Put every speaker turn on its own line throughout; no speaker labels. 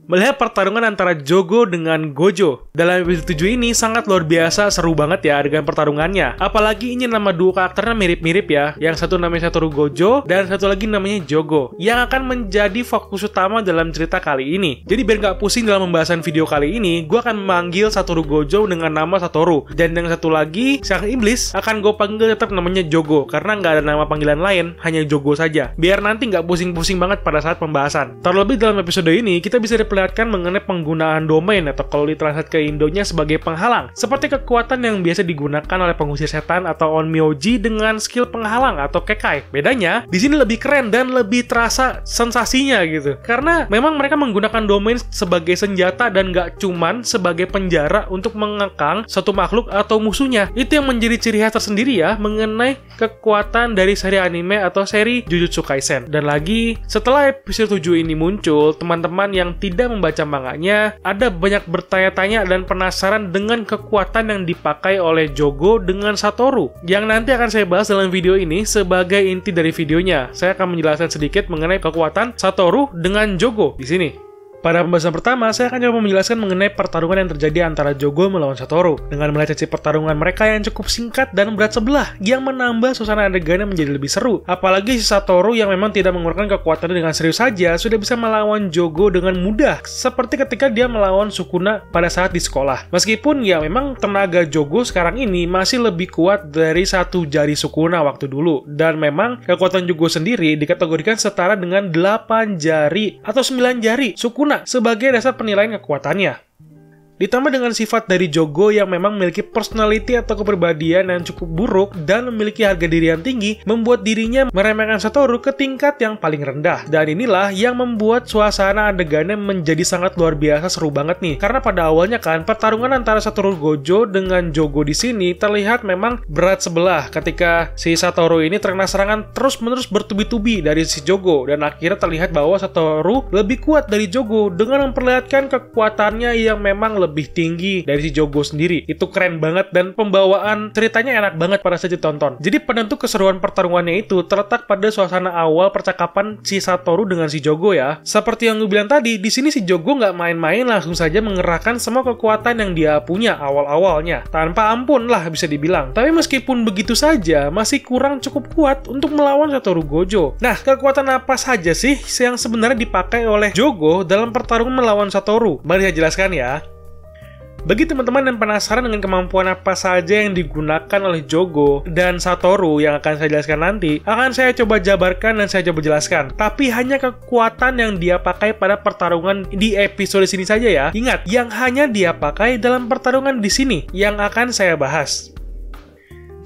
melihat pertarungan antara Jogo dengan Gojo. Dalam episode 7 ini sangat luar biasa, seru banget ya adegan pertarungannya. Apalagi ini nama dua karakternya mirip-mirip ya. Yang satu namanya Satoru Gojo dan satu lagi namanya Jogo, yang akan menjadi fokus utama dalam cerita kali ini. Jadi biar nggak pusing dalam pembahasan video kali ini, gue akan memanggil Satoru Gojo dengan nama Satoru. Dan yang satu lagi, Sang Iblis, akan gue panggil tetap namanya Jogo, karena nggak ada nama panggilan lain, hanya Jogo saja. Biar nanti nggak pusing-pusing banget pada saat pembahasan. Terlebih dalam episode ini, kita bisa diperlihatkan mengenai penggunaan domain atau kalau ditranslate ke Indonya sebagai penghalang, seperti kekuatan yang biasa digunakan oleh pengusir setan atau Onmyoji dengan skill penghalang atau Kekai. Bedanya di sini lebih keren dan lebih terasa sensasinya gitu, karena memang mereka menggunakan domain sebagai senjata dan nggak cuman sebagai penjara untuk mengekang satu makhluk atau musuhnya. Itu yang menjadi ciri khas tersendiri ya mengenai kekuatan dari seri anime atau seri Jujutsu Kaisen. Dan lagi setelah episode 7 ini muncul, teman-teman yang tidak membaca manganya ada banyak bertanya-tanya dan penasaran dengan kekuatan yang dipakai oleh Jogo dengan Satoru, yang nanti akan saya bahas dalam video ini sebagai inti dari videonya. Saya akan menjelaskan sedikit mengenai kekuatan Satoru dengan Jogo di sini. Pada pembahasan pertama, saya akan coba menjelaskan mengenai pertarungan yang terjadi antara Jogo melawan Satoru dengan melihat sesi pertarungan mereka yang cukup singkat dan berat sebelah, yang menambah suasana adegannya menjadi lebih seru. Apalagi si Satoru yang memang tidak mengeluarkan kekuatannya dengan serius saja sudah bisa melawan Jogo dengan mudah, seperti ketika dia melawan Sukuna pada saat di sekolah. Meskipun ya memang tenaga Jogo sekarang ini masih lebih kuat dari satu jari Sukuna waktu dulu, dan memang kekuatan Jogo sendiri dikategorikan setara dengan 8 jari atau 9 jari Sukuna sebagai dasar penilaian kekuatannya. Ditambah dengan sifat dari Jogo yang memang memiliki personality atau kepribadian yang cukup buruk dan memiliki harga diri yang tinggi, membuat dirinya meremehkan Satoru ke tingkat yang paling rendah. Dan inilah yang membuat suasana adegannya menjadi sangat luar biasa seru banget nih. Karena pada awalnya kan pertarungan antara Satoru Gojo dengan Jogo di sini terlihat memang berat sebelah ketika si Satoru ini terkena serangan terus-menerus bertubi-tubi dari si Jogo, dan akhirnya terlihat bahwa Satoru lebih kuat dari Jogo dengan memperlihatkan kekuatannya yang memang lebih tinggi dari si Jogo sendiri. Itu keren banget dan pembawaan ceritanya enak banget pada saat ditonton. Jadi penentu keseruan pertarungannya itu terletak pada suasana awal percakapan si Satoru dengan si Jogo ya. Seperti yang gue bilang tadi, di sini si Jogo nggak main-main, langsung saja mengerahkan semua kekuatan yang dia punya awal-awalnya. Tanpa ampun lah bisa dibilang. Tapi meskipun begitu saja, masih kurang cukup kuat untuk melawan Satoru Gojo. Nah, kekuatan apa saja sih yang sebenarnya dipakai oleh Jogo dalam pertarungan melawan Satoru? Mari saya jelaskan ya. Bagi teman-teman yang penasaran dengan kemampuan apa saja yang digunakan oleh Jogo dan Satoru yang akan saya jelaskan nanti, akan saya coba jabarkan dan saya coba jelaskan. Tapi hanya kekuatan yang dia pakai pada pertarungan di episode sini saja ya. Ingat, yang hanya dia pakai dalam pertarungan di sini yang akan saya bahas.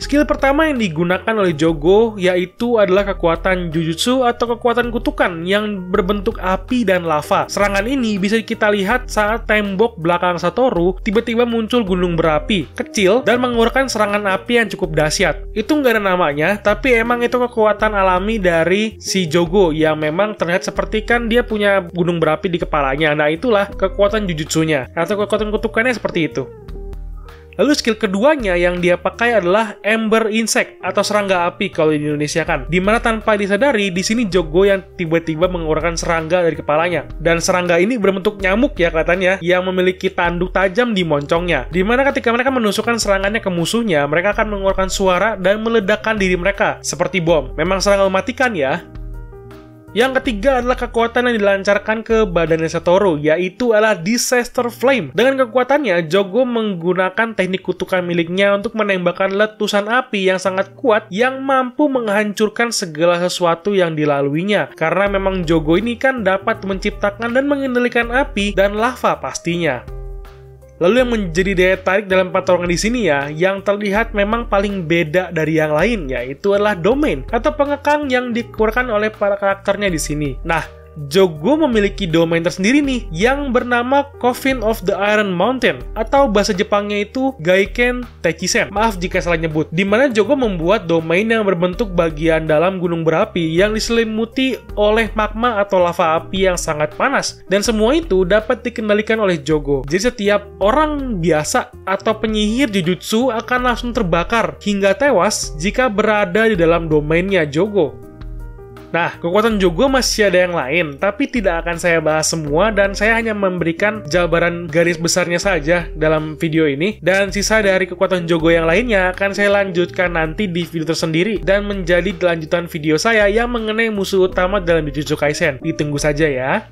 Skill pertama yang digunakan oleh Jogo yaitu adalah kekuatan Jujutsu atau kekuatan kutukan yang berbentuk api dan lava. Serangan ini bisa kita lihat saat tembok belakang Satoru tiba-tiba muncul gunung berapi kecil dan mengeluarkan serangan api yang cukup dahsyat. Itu nggak ada namanya, tapi emang itu kekuatan alami dari si Jogo yang memang terlihat seperti kan dia punya gunung berapi di kepalanya. Nah, itulah kekuatan Jujutsunya atau kekuatan kutukannya seperti itu. Lalu skill keduanya yang dia pakai adalah Ember Insect atau serangga api kalau di Indonesia kan. Dimana tanpa disadari di sini Jogo yang tiba-tiba mengeluarkan serangga dari kepalanya. Dan serangga ini berbentuk nyamuk ya kelihatannya, yang memiliki tanduk tajam di moncongnya. Dimana ketika mereka menusukkan serangannya ke musuhnya, mereka akan mengeluarkan suara dan meledakkan diri mereka seperti bom. Memang serangga mematikan ya. Yang ketiga adalah kekuatan yang dilancarkan ke badannya Satoru, yaitu adalah Disaster Flame. Dengan kekuatannya, Jogo menggunakan teknik kutukan miliknya untuk menembakkan letusan api yang sangat kuat yang mampu menghancurkan segala sesuatu yang dilaluinya. Karena memang Jogo ini kan dapat menciptakan dan mengendalikan api dan lava pastinya. Lalu yang menjadi daya tarik dalam pertarungan di sini ya, yang terlihat memang paling beda dari yang lain, yaitu adalah domain atau pengekang yang dikeluarkan oleh para karakternya di sini. Nah, Jogo memiliki domain tersendiri nih yang bernama Coffin of the Iron Mountain atau bahasa Jepangnya itu Gaiken Techisen. Maaf jika salah nyebut. Dimana Jogo membuat domain yang berbentuk bagian dalam gunung berapi yang diselimuti oleh magma atau lava api yang sangat panas. Dan semua itu dapat dikendalikan oleh Jogo. Jadi setiap orang biasa atau penyihir Jujutsu akan langsung terbakar hingga tewas jika berada di dalam domainnya Jogo. Nah, kekuatan Jogo masih ada yang lain, tapi tidak akan saya bahas semua dan saya hanya memberikan jabaran garis besarnya saja dalam video ini. Dan sisa dari kekuatan Jogo yang lainnya akan saya lanjutkan nanti di video tersendiri dan menjadi lanjutan video saya yang mengenai musuh utama dalam Jujutsu Kaisen. Ditunggu saja ya.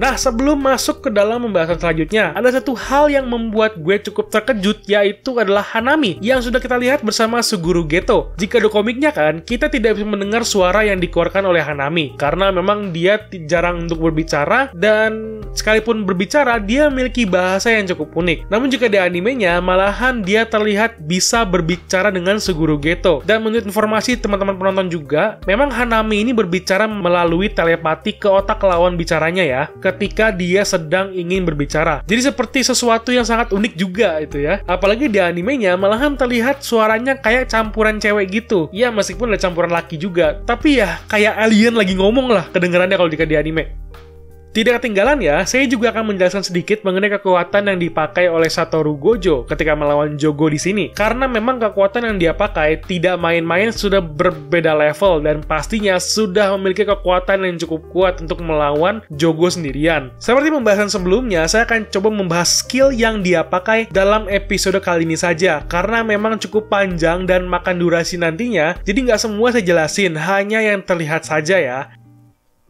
Nah, sebelum masuk ke dalam pembahasan selanjutnya, ada satu hal yang membuat gue cukup terkejut, yaitu adalah Hanami, yang sudah kita lihat bersama Suguru Geto. Jika di komiknya kan, kita tidak bisa mendengar suara yang dikeluarkan oleh Hanami, karena memang dia jarang untuk berbicara, dan sekalipun berbicara, dia memiliki bahasa yang cukup unik. Namun jika di animenya, malahan dia terlihat bisa berbicara dengan Suguru Geto. Dan menurut informasi teman-teman penonton juga, memang Hanami ini berbicara melalui telepati ke otak lawan bicaranya ya, ketika dia sedang ingin berbicara. Jadi seperti sesuatu yang sangat unik juga itu ya. Apalagi di animenya malahan terlihat suaranya kayak campuran cewek gitu. Ya meskipun ada campuran laki juga, tapi ya kayak alien lagi ngomong lah kedengarannya kalau di anime. Tidak ketinggalan ya, saya juga akan menjelaskan sedikit mengenai kekuatan yang dipakai oleh Satoru Gojo ketika melawan Jogo di sini. Karena memang kekuatan yang dia pakai tidak main-main, sudah berbeda level dan pastinya sudah memiliki kekuatan yang cukup kuat untuk melawan Jogo sendirian. Seperti pembahasan sebelumnya, saya akan coba membahas skill yang dia pakai dalam episode kali ini saja. Karena memang cukup panjang dan makan durasi nantinya, jadi nggak semua saya jelasin, hanya yang terlihat saja ya.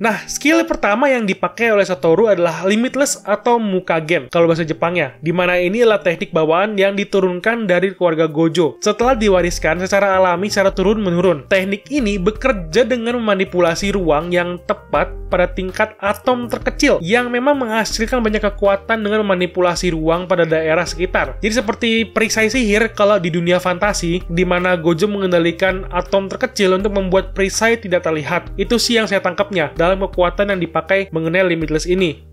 Nah, skill pertama yang dipakai oleh Satoru adalah Limitless atau Mukagen kalau bahasa Jepangnya, dimana ini adalah teknik bawaan yang diturunkan dari keluarga Gojo setelah diwariskan secara alami secara turun-menurun. Teknik ini bekerja dengan memanipulasi ruang yang tepat pada tingkat atom terkecil yang memang menghasilkan banyak kekuatan dengan memanipulasi ruang pada daerah sekitar. Jadi seperti perisai sihir kalau di dunia fantasi, dimana Gojo mengendalikan atom terkecil untuk membuat perisai tidak terlihat. Itu sih yang saya tangkapnya dalam kekuatan yang dipakai mengenai Limitless ini.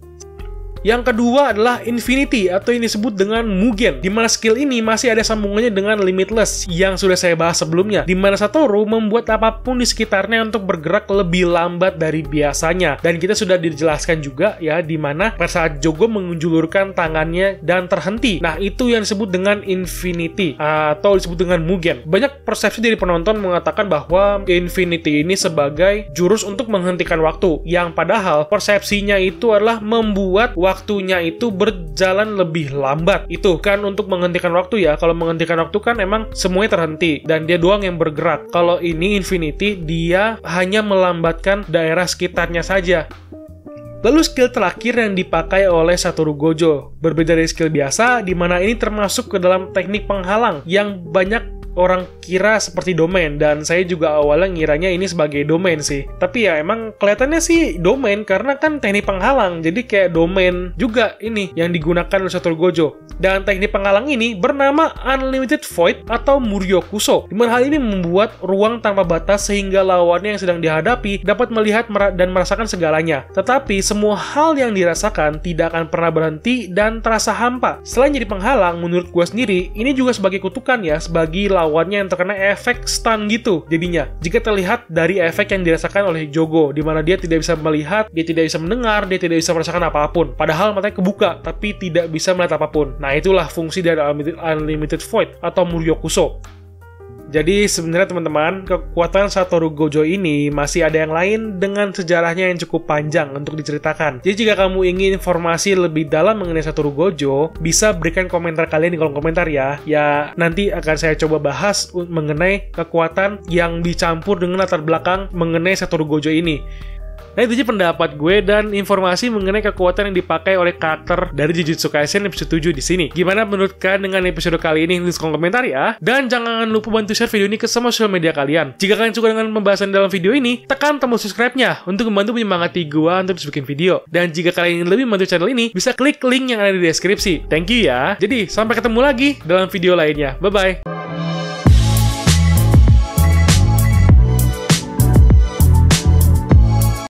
Yang kedua adalah Infinity atau yang disebut dengan Mugen, di mana skill ini masih ada sambungannya dengan Limitless yang sudah saya bahas sebelumnya, di mana Satoru membuat apapun di sekitarnya untuk bergerak lebih lambat dari biasanya. Dan kita sudah dijelaskan juga ya, di mana pada saat Jogo menjulurkan tangannya dan terhenti. Nah, itu yang disebut dengan Infinity atau disebut dengan Mugen. Banyak persepsi dari penonton mengatakan bahwa Infinity ini sebagai jurus untuk menghentikan waktu, yang padahal persepsinya itu adalah membuat waktunya itu berjalan lebih lambat. Itu kan untuk menghentikan waktu ya. Kalau menghentikan waktu kan emang semuanya terhenti dan dia doang yang bergerak. Kalau ini Infinity, dia hanya melambatkan daerah sekitarnya saja. Lalu skill terakhir yang dipakai oleh Satoru Gojo berbeda dari skill biasa, di mana ini termasuk ke dalam teknik penghalang yang banyak orang kira seperti domain, dan saya juga awalnya ngiranya ini sebagai domain sih. Tapi ya emang kelihatannya sih domain karena kan teknik penghalang, jadi kayak domain juga ini yang digunakan oleh Satoru Gojo. Dan teknik penghalang ini bernama Unlimited Void atau Muryokuso, dimana hal ini membuat ruang tanpa batas sehingga lawannya yang sedang dihadapi dapat melihat dan merasakan segalanya. Tetapi semua hal yang dirasakan tidak akan pernah berhenti dan terasa hampa. Selain jadi penghalang, menurut gue sendiri, ini juga sebagai kutukan ya, sebagai lawannya yang terkena efek stun gitu jadinya. Jika terlihat dari efek yang dirasakan oleh Jogo, di mana dia tidak bisa melihat, dia tidak bisa mendengar, dia tidak bisa merasakan apapun. Padahal matanya kebuka, tapi tidak bisa melihat apapun. Nah, itulah fungsi dari Unlimited Void atau Muryokuso. Jadi sebenarnya teman-teman, kekuatan Satoru Gojo ini masih ada yang lain dengan sejarahnya yang cukup panjang untuk diceritakan. Jadi jika kamu ingin informasi lebih dalam mengenai Satoru Gojo, bisa berikan komentar kalian di kolom komentar ya. Ya, nanti akan saya coba bahas mengenai kekuatan yang dicampur dengan latar belakang mengenai Satoru Gojo ini. Nah, itu aja pendapat gue dan informasi mengenai kekuatan yang dipakai oleh karakter dari Jujutsu Kaisen episode 7 di sini. Gimana menurut kalian dengan episode kali ini? Tulis kolom komentar ya. Dan jangan lupa bantu share video ini ke semua sosial media kalian. Jika kalian suka dengan pembahasan dalam video ini, tekan tombol subscribe-nya untuk membantu menyemangati gue untuk terus bikin video. Dan jika kalian ingin lebih membantu channel ini, bisa klik link yang ada di deskripsi. Thank you ya. Jadi, sampai ketemu lagi dalam video lainnya. Bye-bye.